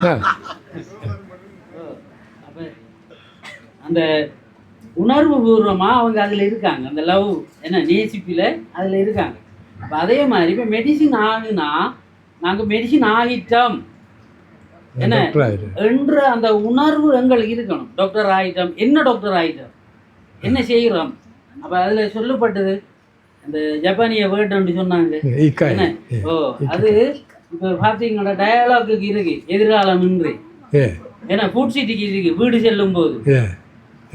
அப்போ அந்த உணர்வு பூர்வமாக அவங்க அதில் இருக்காங்க, அந்த லவ் என்ன நேசிப்பில் அதில் இருக்காங்க. அப்போ அதே மாதிரி இப்போ மெடிசின் ஆகுனா நாங்கள் மெடிசின் ஆகிட்டோம் என்ன என்ற அந்த உணர்வு எங்களுக்கு இருக்கணும். டாக்டர் ஆகிட்டோம், என்ன டாக்டர் ஆகிட்டோம், என்ன செய்கிறோம். அப்போ அதில் சொல்லப்பட்டது அந்த ஜப்பானிய வேர்டுன்னு சொன்னாங்க என்ன. அது இப்போ பார்த்தீங்கன்னா டயலாகுக்கு இருக்கு எதிர்காலம் இன்றி ஏன்னா ஃபுட் சிட்டிக்கு இருக்கு வீடு செல்லும் போது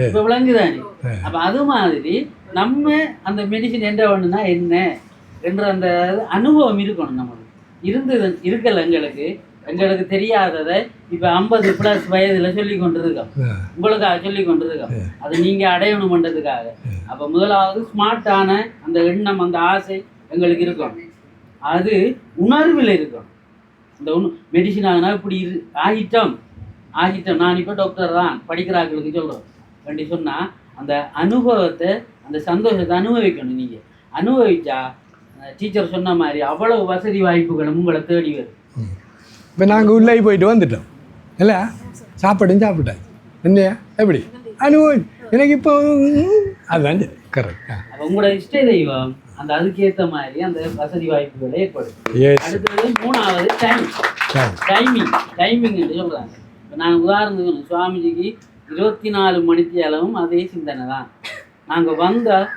இப்போ விளங்குதானே. அப்போ அது மாதிரி நம்ம அந்த மெடிசின் என்ன பண்ணுனா என்ன என்ற அந்த அனுபவம் இருக்கணும். நம்மளுக்கு இருந்தது இருக்கல எங்களுக்கு தெரியாததை இப்போ 50+ வயதில் சொல்லி கொண்டிருக்கோம், உங்களுக்காக சொல்லி கொண்டிருக்கோம். அது நீங்கள் அடையணும் பண்ணுறதுக்காக. அப்போ முதலாவது ஸ்மார்ட்டான அந்த எண்ணம் அந்த ஆசை எங்களுக்கு இருக்கும், அது உணர்வில் இருக்கும். இந்த மெடிசின் ஆகுனா இப்படி ஆகிட்டோம். நான் இப்போ டாக்டர் தான் படிக்கிறாங்களுக்கு சொல்கிறோம் வேண்டி சொன்னால் அந்த அனுபவத்தை அந்த சந்தோஷத்தை அனுபவிக்கணும். நீங்கள் அனுபவிச்சா டீச்சர் சொன்ன மாதிரி அவ்வளவு வசதி வாய்ப்புகளும் உங்களை தேடி வரும். இப்போ நாங்கள் உள்ளே போயிட்டு வந்துட்டோம் இல்லை, சாப்பிட்டேன் என்ன எப்படி அனுபவம் எனக்கு இப்போ அதுதான் கரெக்ட். அப்போ உங்களோட இஷ்ட தெய்வம் அந்த அதுக்கேற்ற மாதிரி அந்த வசதி வாய்ப்புகளை ஏற்படும். அடுத்தது 3வது டைமிங் என்று சொல்கிறாங்க. இப்போ நான் உதாரணத்துக்கு சுவாமிஜிக்கு 24 மணித்தியாலமும் அதே சிந்தனை தான். நாங்கள் வந்தால்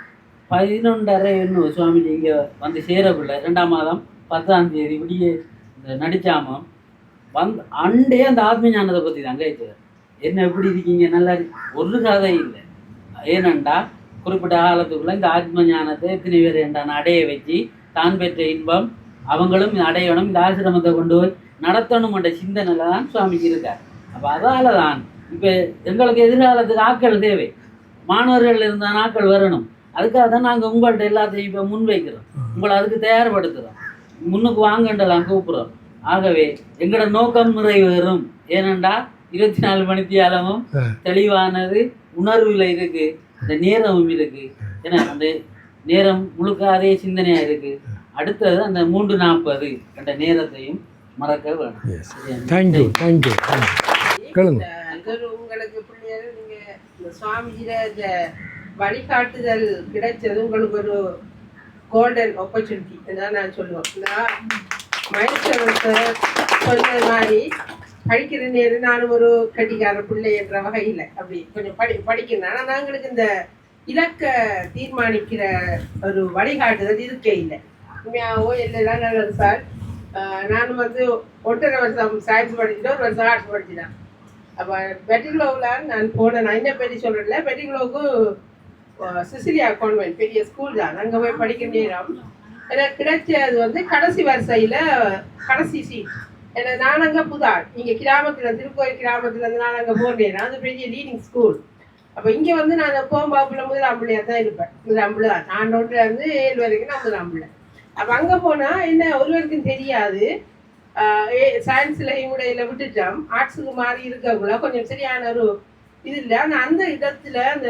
11:30 சுவாமிஜி இங்கே வந்து சேரக்குள்ள 2ஆம் மாதம் 10ஆம் தேதி விடிய இந்த நடிச்சாமம் அண்டே அந்த ஆத்ம ஞானத்தை பற்றி தான் கேட்குறார். என்ன எப்படி இருக்கீங்க, நல்லா ஒரு கதை இல்லை. ஏனண்டா குறிப்பிட்ட காலத்துக்குள்ள இந்த ஆத்ம ஞானத்தை எத்தனை பேர் என்றான் அடைய வச்சு தான் பெற்ற இன்பம் அவங்களும் அடையணும், இந்த ஆசிரமத்தை கொண்டு போய் நடத்தணும் என்ற சிந்தனையில் தான் சுவாமிக்கு இருக்கார். அப்போ அதால் தான் இப்போ எங்களுக்கு எதிர்காலத்துக்கு ஆட்கள் தேவை, மாணவர்கள் இருந்தால் ஆட்கள் வரணும். அதுக்காக தான் நாங்கள் உங்கள்கிட்ட எல்லாத்தையும் இப்போ முன்வைக்கிறோம், உங்களை அதுக்கு தயார்படுத்துகிறோம், முன்னுக்கு வாங்கண்டெல்லாம் கூப்பிட்றோம். ஆகவே எங்களோட நோக்கம் நிறைவேறும். ஏனண்டா 24 மணித்தியாலமும் தெளிவானது உணர்வில் இருக்குது, அந்த நேரமும் இருக்குது. ஏன்னா அந்த நேரம் முழுக்க அதே சிந்தனையாக இருக்குது. அடுத்தது அந்த 3:40 என்ற நேரத்தையும் மறக்க வேணும். தேங்க்யூ. உங்களுக்கு பிள்ளைகள் நீங்கள் இந்த சுவாமிஜியில இந்த வழிகாட்டுதல் கிடைச்சது உங்களுக்கு ஒரு கோல்டன் ஆப்பர்ச்சுனிட்டி தான் நான் சொல்லுவேன். மகேஸ்வரத்தை சொன்ன மாதிரி படிக்கிற நேரம் நானும் ஒரு கட்டிக்கார பிள்ளை என்ற வகையில் அப்படி கொஞ்சம் படிக்கணும். ஆனால் நாங்களுக்கு இந்த இலக்க தீர்மானிக்கிற ஒரு வழிகாட்டுதல் இருக்கே இல்லை. உண்மையாகவோ எல்லாம் நல்லது சார். நானும் வந்து 1.5 வருஷம் சயின்ஸ் படிச்சுட்டு 1 வருஷம் ஆர்ட்ஸ் படிச்சுட்டேன். அப்போ பெட்டிகுலோவில் நான் போனேன். நான் என்ன பெரிய சொல்கிறேன்ல, பெட்டிகுலோவுக்கு சிசிலியா கான்வென்ட் பெரிய ஸ்கூல் தான். அங்கே போய் படிக்கிற நேரம் எனக்கு கிடைச்சது வந்து கடைசி வரிசையில் கடைசி சீட். ஏன்னா நான் அங்கே புதாள், இங்கே கிராமத்தில் திருக்கோயில் கிராமத்துலேருந்து நான் அங்கே போனேன். அது பெரிய லீடிங் ஸ்கூல். அப்போ இங்கே வந்து நான் எப்போவும் பாப்புல முதலாம் பிள்ளையாக தான் இருப்பேன். முதலாம் பிள்ளை தான், நான் 1 to 7 வரைக்கும் நான் முதலாம் பிள்ளை. அப்போ அங்கே போனால் என்ன ஒருவருக்கும் தெரியாது. சயின்ஸில் இவடையில விட்டுட்டோம், ஆர்ட்ஸுக்கு மாறி இருக்கக்குள்ள கொஞ்சம் சரியான ஒரு இது இல்லை. ஆனால் அந்த இடத்துல அந்த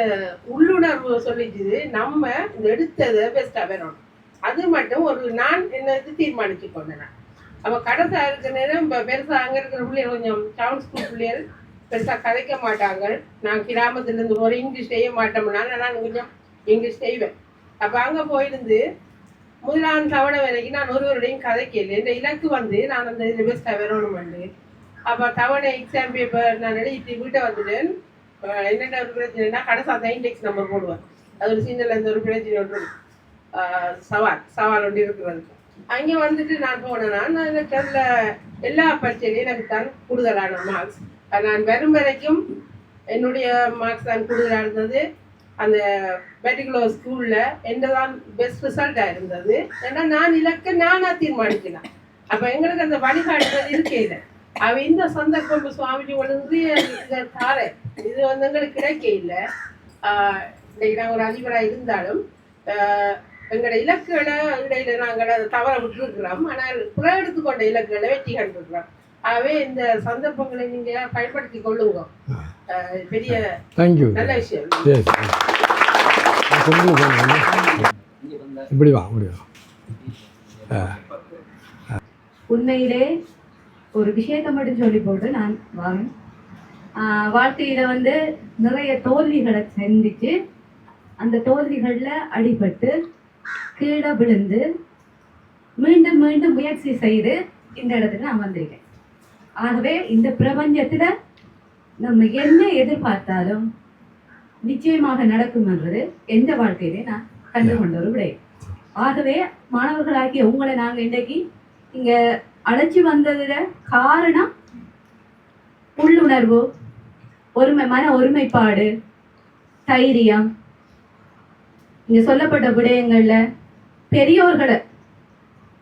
உள்ளுணர்வு சொல்லிச்சுது, நம்ம இந்த எடுத்ததை பெஸ்ட்டாக வரணும். அது மட்டும் ஒரு நான் என்னது தீர்மானிச்சு கொண்டேன். அப்போ கடைசா இருக்கிற நேரம் இப்போ பெருசாக அங்கே இருக்கிற பிள்ளைகள் கொஞ்சம் டவுன் ஸ்கூல் பிள்ளைகள் பெருசாக கதைக்க மாட்டாங்க. நான் கிராமத்துலேருந்து ஒரு இங்கிலீஷ் செய்ய மாட்டோம்னா நான் கொஞ்சம் இங்கிலீஷ் செய்வேன். அப்போ அங்கே போயிருந்து முதலாம் தவணை வரைக்கும் நான் ஒருவருடையும் கதைக்கல. இந்த இலக்கு வந்து நான் அந்த இதில் பெஸ்ட்டாக வரணுமெண்டு. அப்போ தவணை எக்ஸாம் பேப்பர் நான் எழுதிட்டு வீட்டை வந்துட்டேன். என்னென்ன ஒரு பிரச்சனைனா கடைசா தான் இண்டெக்ஸ் நம்பர் போடுவேன். அது ஒரு சின்னல இருந்து ஒரு பிரச்சனை ஒன்று சவால் ஒன்று இருக்கிறது. அங்கே வந்துட்டு நான் போனேன்னா நான் எனக்கு எல்லா பரீட்சையிலையும் எனக்கு தான் கூடுதலான மார்க்ஸ். நான் வரும் வரைக்கும் என்னுடைய மார்க்ஸ் தான் கூடுதலாக இருந்தது. அந்த பெட்டிகுலோ ஸ்கூலில் என்னதான் பெஸ்ட் ரிசல்ட்டாக இருந்தது. ஏன்னா நான் இலக்க நானாக தீர்மானிக்கலாம். அப்போ எங்களுக்கு அந்த வழிகாட்டுதல் இருக்கையில் அவ இந்த சந்தர்ப்பம் சுவாமிஜி வந்து இந்த தாரை இது வந்து எங்களுக்கு கிடைக்க இல்லை. இன்னைக்கு நாங்கள் ஒரு அதிபராக இருந்தாலும் எங்களோட இலக்குகளை இடையில நாங்கள் அதை தவற விட்டுருக்கிறோம். ஆனால் புற எடுத்துக்கொண்ட இலக்குகளை வெற்றி கண்டிருக்கிறோம். ஆகவே இந்த சந்தர்ப்பங்களை நீங்கள் பயன்படுத்தி கொள்ளுங்க. பெரிய நல்ல விஷயம். இப்படி வா உண்மையிலே ஒரு விஷயத்தை மட்டும் சொல்லி போட்டு நான் வாங்க. வாழ்க்கையில வந்து நிறைய தோல்விகளை சந்திச்சு அந்த தோல்விகள்ல அடிபட்டு கீழே விழுந்து மீண்டும் மீண்டும் முயற்சி செய்து இந்த இடத்துக்கு நான் வந்திருக்கேன். ஆகவே இந்த பிரபஞ்சத்துல நம்ம என்ன எதிர்பார்த்தாலும் நிச்சயமாக நடக்கும் என்பது எந்த வாழ்க்கையிலே நான் கண்டுகொண்ட ஒரு விடை. ஆகவே மாணவர்களாகிய உங்களை நாங்கள் இன்றைக்கு இங்க அழைச்சி வந்ததுல காரணம் உள்ளுணர்வு, மன ஒருமைப்பாடு, தைரியம். இங்க சொல்லப்பட்ட விடயங்கள்ல பெரியோர்களை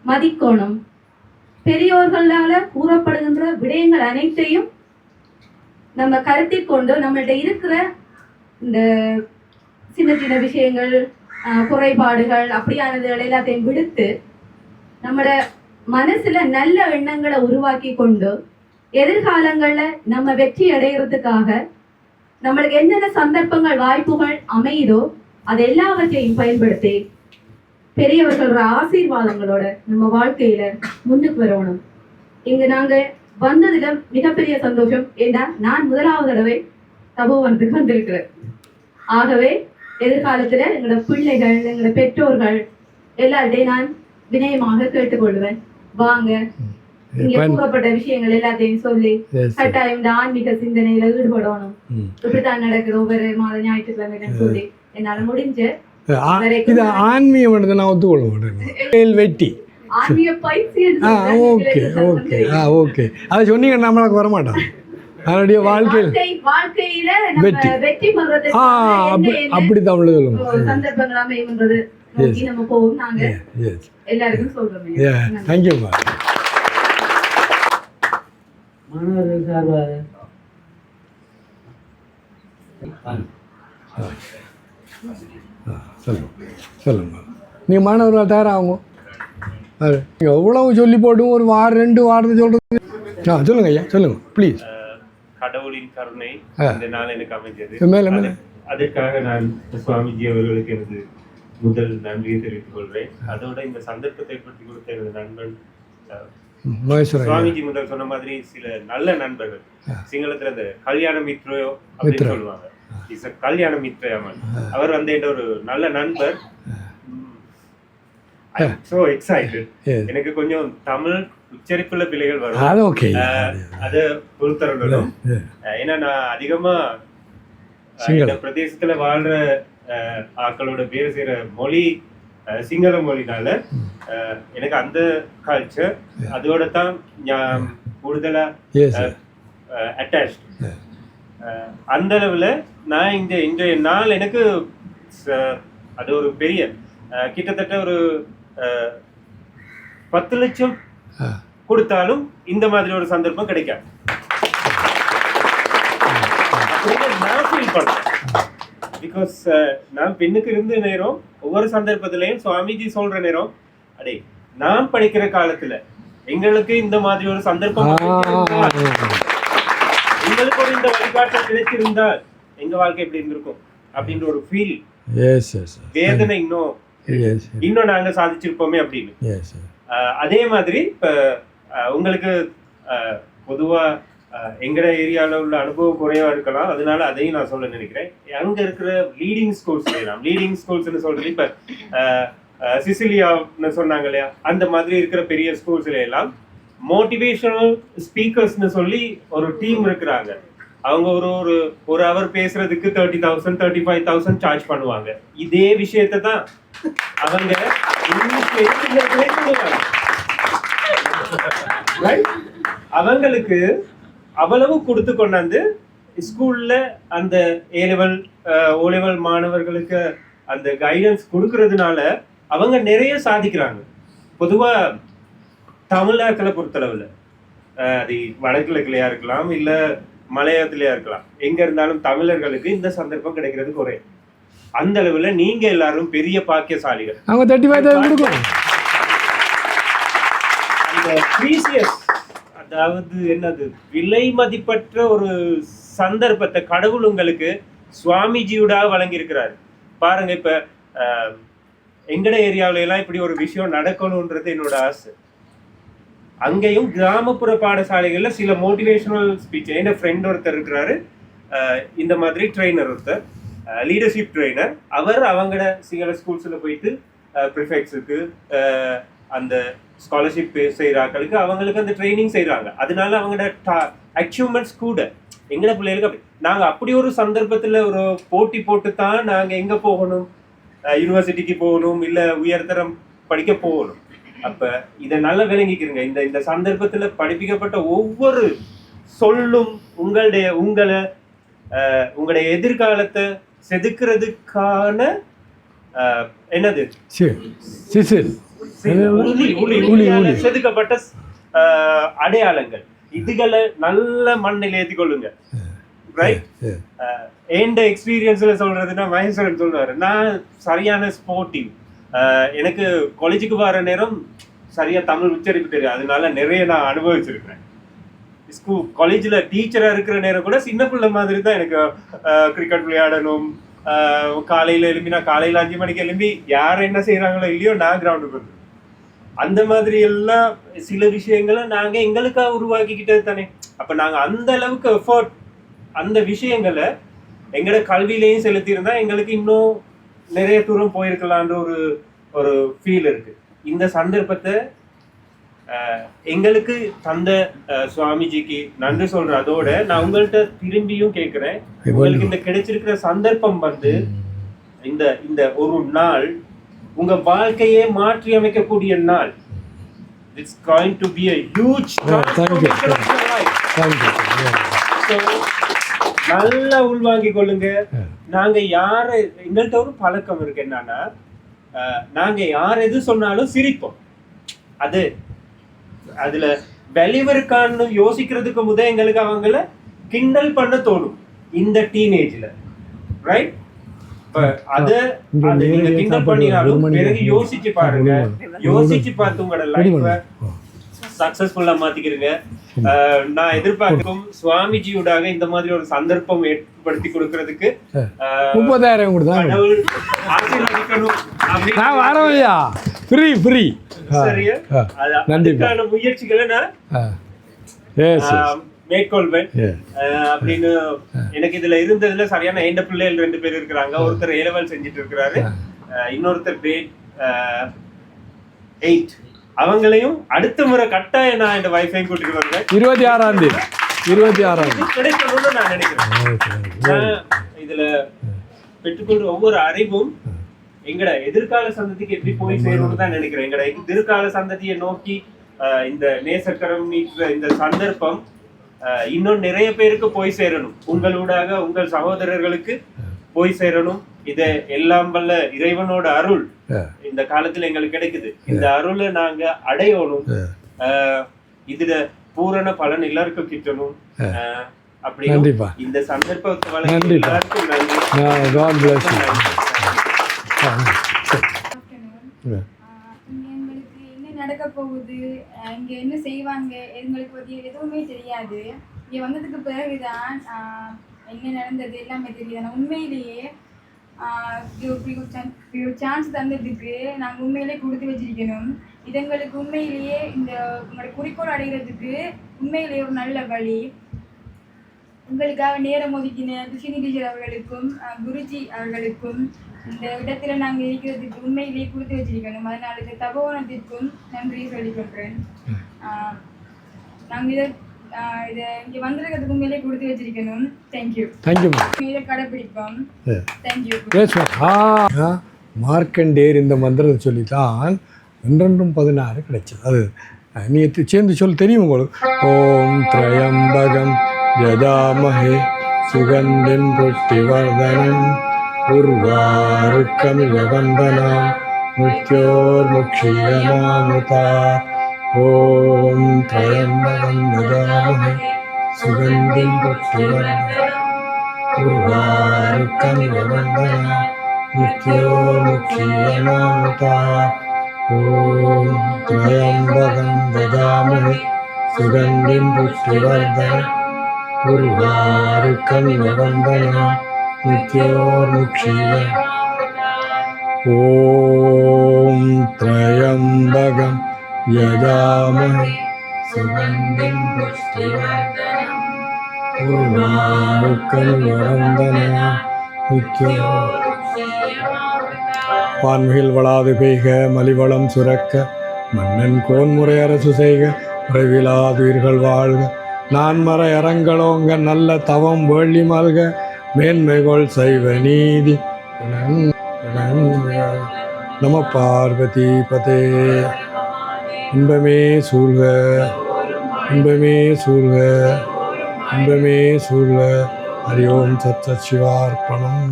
மதிக்கணும், பெரியோர்களால கூறப்படுகின்ற விடயங்கள் அனைத்தையும் நம்ம கருத்தில் கொண்டு நம்மள்ட்ட இருக்கிற இந்த சின்ன சின்ன விஷயங்கள், குறைபாடுகள் அப்படியானதுகள் எல்லாத்தையும் விடுத்து நம்மளோட மனசுல நல்ல எண்ணங்களை உருவாக்கி கொண்டு எதிர்காலங்கள்ல நம்ம வெற்றி அடைகிறதுக்காக நம்மளுக்கு என்னென்ன சந்தர்ப்பங்கள் வாய்ப்புகள் அமையுதோ அது எல்லாவற்றையும் பயன்படுத்தி பெரியவர்களோட ஆசீர்வாதங்களோட நம்ம வாழ்க்கையில முன்னுக்கு வரணும். இங்க நாங்க வந்ததுல மிகப்பெரிய சந்தோஷம். ஏன்னா நான் முதலாவது தடவை தபோவனத்துக்கு வந்திருக்கிறேன். ஆகவே எதிர்காலத்துல எங்களோட பிள்ளைகள், எங்களோட பெற்றோர்கள் எல்லார்டையும் நான் வினயமாக கேட்டுக்கொள்வேன். வாங்க, இங்க கூறப்பட்ட விஷயங்கள் எல்லாத்தையும் சொல்லி கட்டாயம் இந்த ஆன்மீக சிந்தனையில ஈடுபடணும். இப்படித்தான் நடக்குது ஒவ்வொரு மாத ஞாயிற்றுக்கிழமைன்னு சொல்லி என்னால முடிஞ்ச இது ஆன்மீகம் நான் ஒத்துக்கொள்ள மாட்டேன். வெட்டி ஆன்மீக பயிற்சி ஓகே ஓகே ஓகே அதை சொன்னீங்க நம்மளுக்கு வரமாட்டோம். அதனுடைய வாழ்க்கையில வெற்றி அப்படி தமிழ் சொல்லுங்க. சந்தர்ப்பங்கள் அமையும்ன்றது நம்ம போவோம். நாங்க எல்லாருக்கும் சொல்றோம். தேங்க்யூமா. மாணவர்கள் சார்பாக சொல்லுங்க. நீங்கள் மாணவர்கள் தயாராகுங்க. அது எவ்வளவு சொல்லி போட்டும் ஒரு வாரம் 2 வாரத்தை சொல்கிறது. சொல்லுங்க ஐயா, சொல்லுங்க ப்ளீஸ். கடவுளின் கருணை இந்த நாள் எனக்கு அமைஞ்சது. அதற்காக நான் சுவாமிஜி அவர்களுக்கு எனது முதல் நன்றியை தெரிவித்துக் கொள்கிறேன். அதோட இந்த சந்தர்ப்பத்தை ஏற்படுத்தி கொடுத்த எனது நண்பன் சுவாமிஜி முதல் சொன்ன மாதிரி சில நல்ல நண்பர்கள். சிங்களத்துல இந்த கல்யாண மித்ரோ அப்படின்னு சொல்லுவாங்க. கல்யாண மித்ரயாமன் அவர் வந்து என்ற ஒரு நல்ல நண்பர். So excited. எனக்கு கொஞ்சம் தமிழ் உச்சரிப்புள்ள பிள்ளைகள் வரும், அது பொறுத்தரணும். ஏன்னா நான் அதிகமா இந்த பிரதேசத்துல வாழ்ற ஆக்களோட பேர் செய்யற மொழி சிங்கள மொழினால எனக்கு அந்த கல்ச்சர் அதோட தான் கூடுதலா அட்டாச். அந்த அளவுல நான் இந்த நாள் எனக்கு அது ஒரு பெரிய கிட்டத்தட்ட ஒரு 10 லட்சம் கொடுத்தாலும் இந்த மாதிரி ஒரு சந்தர்ப்பம் கிடைக்காது. நான் ஃபீல் பண்றேன். பிகாஸ் நான் பெண்ணுக்கு இருந்த நேரம் ஒவ்வொரு சந்தர்ப்பத்திலையும் சுவாமிஜி சொல்ற நேரம், அடே நான் படிக்கிற காலத்துல எங்களுக்கு இந்த மாதிரி ஒரு சந்தர்ப்பம், எங்களுக்கு ஒரு இந்த வழிகாட்டல் கிடைச்சிருந்தால் எங்க வாழ்க்கை எப்படி இருந்திருக்கும் அப்படின்ற ஒரு ஃபீல், வேதனை இன்னும் நாங்க சாதிச்சிருப்போமே அப்படின்னு. அதே மாதிரி இப்ப உங்களுக்கு பொதுவா எங்கட ஏரியாவில் உள்ள அனுபவம் குறைவா இருக்கலாம், அதனால அதையும் நான் சொல்ல நினைக்கிறேன். அங்க இருக்கிற லீடிங் ஸ்கூல்ஸ் எல்லாம், லீடிங் ஸ்கூல்ஸ்ன்னு சொல்றது இப்ப சிசிலியான்னு சொன்னாங்க இல்லையா, அந்த மாதிரி இருக்கிற பெரிய ஸ்கூல்ஸ்ல எல்லாம் மோட்டிவேஷனல் ஸ்பீக்கர்ஸ்னு சொல்லி ஒரு டீம் இருக்கிறாங்க. அவங்க ஒரு அவர் பேசுறதுக்கு 30,000 35,000 சார்ஜ் பண்ணுவாங்க. இதே விஷயத்தை தான் அவங்க அவங்களுக்கு அவ்வளவு கொடுத்து கொண்டாந்து ஸ்கூல்ல அந்த ஏலெவல் ஓலெவல் மாணவர்களுக்கு அந்த கைடன்ஸ் கொடுக்கறதுனால அவங்க நிறைய சாதிக்கிறாங்க. பொதுவா தமிழாக்களை பொறுத்தளவுல அது வடகிழக்குலையா இருக்கலாம் இல்ல மலையாளத்திலயா இருக்கலாம், எங்க இருந்தாலும் தமிழர்களுக்கு இந்த சந்தர்ப்பம் கிடைக்கிறது குறை. அந்த அளவுல நீங்க எல்லாரும் பெரிய பாக்கியசாலிகள். அந்த ப்ரீசியஸ், அதாவது என்னது விலை மதிப்பற்ற ஒரு சந்தர்ப்பத்தை கடவுள் உங்களுக்கு சுவாமிஜியோட வழங்கி இருக்கிறாரு. பாருங்க, இப்ப எங்கட ஏரியாவில எல்லாம் இப்படி ஒரு விஷயம் நடக்கணும்ன்றது என்னோட ஆசை. அங்கேயும் கிராமப்புற பாடசாலைகள்ல சில மோட்டிவேஷனல் ஸ்பீச். என் ஃப்ரெண்ட் ஒருத்தர் இருக்கிறாரு, இந்த மாதிரி ட்ரெயினர் ஒருத்தர், லீடர்ஷிப் ட்ரெயினர். அவர் அவங்களோட சில ஸ்கூல்ஸில் போயிட்டு ப்ரிஃபெக்ட்ஸுக்கு அந்த ஸ்காலர்ஷிப் செய்கிறாக்களுக்கு அவங்களுக்கு அந்த ட்ரைனிங் செய்கிறாங்க. அதனால அவங்களோட அச்சீவ்மெண்ட்ஸ் கூட எங்களோட பிள்ளைகளுக்கு அப்படி. நாங்கள் அப்படி ஒரு சந்தர்ப்பத்தில் ஒரு போட்டி போட்டு தான் நாங்கள் எங்கே போகணும், யூனிவர்சிட்டிக்கு போகணும், இல்லை உயர்தரம் படிக்க போகணும். அப்போ இதை நல்லா விளங்கிக்கிறங்க. இந்த சந்தர்ப்பத்தில் படிப்பிக்கப்பட்ட ஒவ்வொரு சொல்லும் உங்களுடைய எதிர்காலத்தை செதுக்கிறதுக்கான என்னது செதுக்கப்பட்ட அடையாளங்கள். இதுகளை நல்ல மண்ணில் ஏற்றி கொள்ளுங்க. ரைட். எந்த எக்ஸ்பீரியன்ஸ்ல சொல்றதுன்னா மகேஸ்வரன் சொல்லுவாரு, நான் சரியான ஸ்போர்ட்டிவ். எனக்கு காலேஜுக்கு வர நேரம் சரியா தமிழ் உச்சரிப்பு தெரியும், அதனால நிறைய நான் அனுபவிச்சிருக்கிறேன். காலேஜில் டீச்சராக இருக்கிற நேரம் கூட சின்ன பிள்ளை மாதிரி தான் எனக்கு கிரிக்கெட் விளையாடணும். காலையில் எழும்பி நான் காலையில் 5 மணிக்கு எழும்பி யார் என்ன செய்கிறாங்களோ இல்லையோ நான் கிரவுண்டுக்கு வந்து அந்த மாதிரி எல்லாம் சில விஷயங்களை நாங்கள் எங்களுக்காக உருவாக்கிக்கிட்டது தானே. அப்போ நாங்கள் அந்த அளவுக்கு எஃபர்ட் அந்த விஷயங்களை எங்களோட கல்வியிலையும் செலுத்தியிருந்தா எங்களுக்கு இன்னும் நிறைய தூரம் போயிருக்கலான்ற ஒரு ஃபீல் இருக்கு. இந்த சந்தர்ப்பத்தை எங்களுக்கு தந்த சுவாமிஜிக்கு நன்றி சொல்றேன். அதோட நான் உங்கள்கிட்ட திரும்பியும் கேட்கிறேன், உங்களுக்கு இந்த கிடைச்சிருக்கிற சந்தர்ப்பம் வந்து இந்த ஒரு நாள் உங்க வாழ்க்கையே மாற்றி அமைக்கக்கூடிய நாள். It's going to be a huge transformation of your life. So நல்லா உள்வாங்கிக் கொள்ளுங்க. நாங்க யார எங்கள்கிட்ட ஒரு பழக்கம் இருக்கு என்னன்னா, நாங்க யார் எது சொன்னாலும் சிரிப்போம். அதுல வெளிவருக்கான்னு யோசிக்கிறதுக்கு முதல் எங்களுக்கு அவங்கள கிண்டல் பண்ண தோணும் இந்த டீனேஜ்ல. ரைட். அதை நீங்க கிண்டல் பண்ணினாலும் பிறகு யோசிச்சு பாருங்க. யோசிச்சு பார்த்து உங்களோட லைஃபை சக்சஸ்ஃபுல்லா மாத்திக்கிறீங்க. நான் எதிர்பார்க்கும் சுவாமிஜியோடாக இந்த மாதிரி ஒரு சந்தர்ப்பம் ஏற்படுத்தி கொடுக்கறதுக்கு 30,000 கடவுள் ஆசீர்வதிக்கணும். சரியா? அதுக்கான முயற்சிகளை நான் மேற்கொள்வேன் அப்படின்னு எனக்கு இதுல இருந்ததுல சரியான எந்த பிள்ளைகள் 2 பேர் இருக்கிறாங்க. ஒருத்தர் A-level செஞ்சுட்டு இருக்கிறாரு, இன்னொருத்தர் grade 8. அவங்களையும் அடுத்த முறை கட்டாயம் நான் இந்த வைஃபையும் கூட்டிட்டு வருவேன். 26ஆம் தேதி கிடைக்கணும்னு நான் நினைக்கிறேன். இதுல பெற்றுக்கொள்ற ஒவ்வொரு அறிவும் எங்கட எதிர்கால சந்ததிக்கு எப்படி போய் சேரும்னு தான் நினைக்கிறேன். எங்கட எதிர்கால சந்ததியை நோக்கி இந்த நேசக்கரம் நீட்டுற இந்த சந்தர்ப்பம் இன்னும் நிறைய பேருக்கு போய் சேரணும். உங்களூடாக உங்கள் சகோதரர்களுக்கு போய் சேரணும். இதை எல்லாம் வல்ல இறைவனோட அருள் இந்த காலத்துல எங்களுக்கு கிடைக்குது. இந்த அருளை நாங்க அடையணும். இதுல பூரண பலன் எல்லாருக்கும் கிட்டணும். அப்படி இந்த சந்தர்ப்பத்தை வழங்கி எல்லாருக்கும் நன்றி. எங்களுக்கு என்ன நடக்க போகுது, இங்க என்ன செய்வாங்க, எங்களுக்கு பத்தி எதுவுமே தெரியாது. இங்க வந்ததுக்கு பிறகுதான் என்ன நடந்தது எல்லாமே தெரியாது. உண்மையிலேயே சான்ஸ் தந்ததுக்கு நாங்கள் உண்மையிலேயே கொடுத்து வச்சிருக்கணும். இது எங்களுக்கு உண்மையிலேயே இந்த உங்களோட குறிக்கோள் அடைகிறதுக்கு உண்மையிலேயே ஒரு நல்ல வழி. உங்களுக்காக நேரம் ஒதுக்கின துஷினி டீச்சர் அவர்களுக்கும் குருஜி அவர்களுக்கும் இந்த இடத்துல நாங்கள் இருக்கிறதுக்கு உண்மையிலேயே கொடுத்து வச்சிருக்கணும். அதனால இந்த தபோவனத்திற்கும் நன்றி சொல்லிக்கொள்கிறேன். நாங்கள் இதை இங்கே வந்திருக்கிறதுக்கு உண்மையிலே கொடுத்து வச்சிருக்கணும். தேங்க்யூ. இதை கடைப்பிடிப்போம். தேங்க்யூ. மார்க்கண்டேயர் இந்த மந்திரத்தை சொல்லித்தான் 216 கிடைச்சது. அது நீ சேர்ந்து சொல்லி தெரியும் உங்களுக்கு. ஓம் திரையம்பகம் யதாமஹே சுகந்தின் புஷ்டிவர்தனம் உர்வாருக்கமிவ வந்தனம் மிருத்யோர்முக்ஷீயமாமுதா. ஓம் திரையம்பகம் யதாமஹே சுகந்தின் புஷ்டிவர்தனம் உர்வாருக்கமிவ வந்தனம் மிருத்யோர்முக்ஷீயமாமுதா. ஓம் திரையம்பகம் யதாமஹே சுகந்தின் புஷ்டிவர்தனம் உர்வாருக்கமிவ வந்தனம் மிருத்யோர்முக்ஷீயமாமுதா. ஓம் திரையம்பகம் யதாமஹே சுகந்தம் புஷ்டிவர்தனம் பூர்ணமாவுக்கள் நிரந்தன வான்மிகில் வளாது பெய்க மலிவளம் சுரக்க மன்னன் கோன்முறை அரசு செய்க குறைவிலாதுயிர்கள் வாழ்க நான்மறை அறங்களோங்க நல்ல தவம் வேள்வி மல்க மேன்மைகொள் சைவ நீதி நம பார்வதி பதே. இன்பமே சூழ்க இன்பமே சூழ்க இன்பமே சூழ்க. ஹரி ஓம் சத் சிவார்ப்பணம்.